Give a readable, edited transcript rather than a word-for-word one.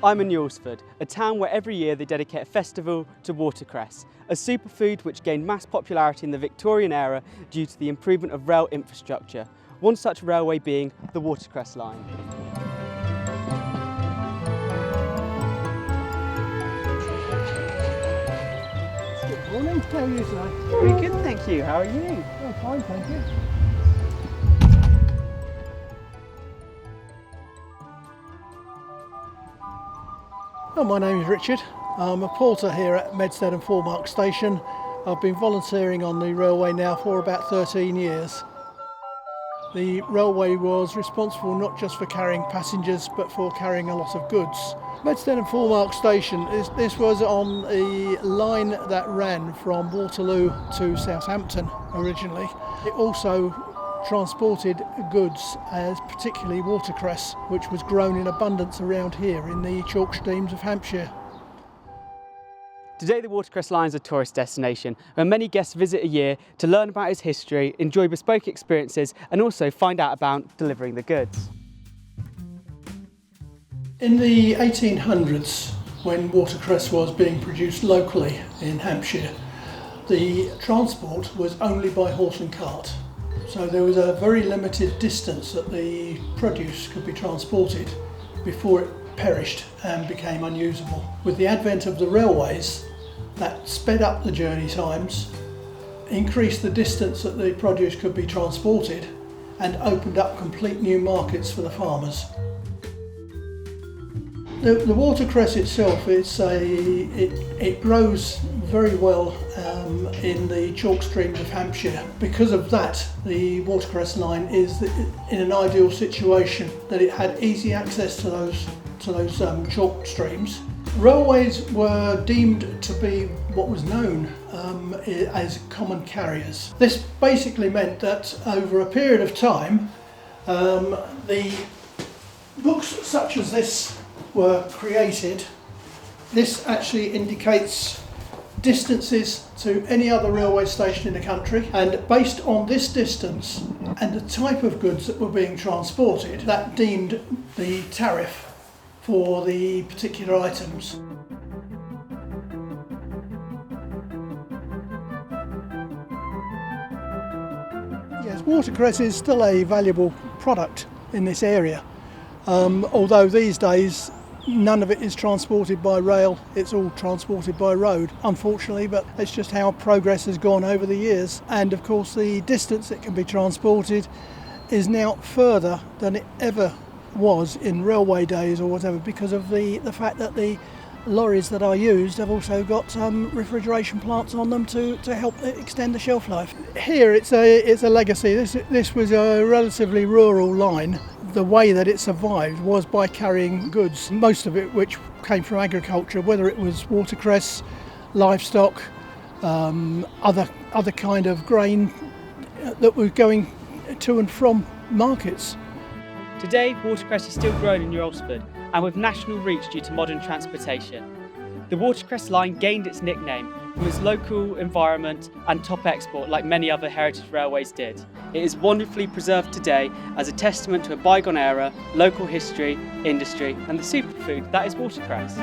I'm in Earlsford, a town where every year they dedicate a festival to watercress, a superfood which gained mass popularity in the Victorian era due to the improvement of rail infrastructure, one such railway being the Watercress Line. Good morning, how are you today? Very good, thank you. How are you? Oh, fine, thank you. Oh, my name is Richard. I'm a porter here at Medstead and Foremark Station. I've been volunteering on the railway now for about 13 years. The railway was responsible not just for carrying passengers but for carrying a lot of goods. Medstead and Foremark Station, this was on the line that ran from Waterloo to Southampton originally. It also transported goods, as particularly watercress, which was grown in abundance around here in the chalk streams of Hampshire. Today the Watercress Line is a tourist destination where many guests visit a year to learn about its history, enjoy bespoke experiences and also find out about delivering the goods. In the 1800s, when watercress was being produced locally in Hampshire, the transport was only by horse and cart. So there was a very limited distance that the produce could be transported before it perished and became unusable. With the advent of the railways, that sped up the journey times, increased the distance that the produce could be transported, and opened up complete new markets for the farmers. The watercress itself, it grows very well in the chalk streams of Hampshire. Because of that, the Watercress Line is in an ideal situation that it had easy access to those chalk streams. Railways were deemed to be what was known as common carriers. This basically meant that over a period of time, the books such as this were created. This actually indicates distances to any other railway station in the country, and based on this distance and the type of goods that were being transported, that deemed the tariff for the particular items. Yes, watercress is still a valuable product in this area, although these days none of it is transported by rail, it's all transported by road, unfortunately, but it's just how progress has gone over the years. And of course the distance it can be transported is now further than it ever was in railway days or whatever, because of the fact that the lorries that are used have also got refrigeration plants on them to help extend the shelf life. Here it's a legacy. This was a relatively rural line. The way that it survived was by carrying goods, most of it which came from agriculture, whether it was watercress, livestock, other kind of grain that was going to and from markets. Today, watercress is still grown in Earlsford and with national reach due to modern transportation. The Watercress Line gained its nickname from its local environment and top export like many other heritage railways did. It is wonderfully preserved today as a testament to a bygone era, local history, industry and the superfood that is watercress.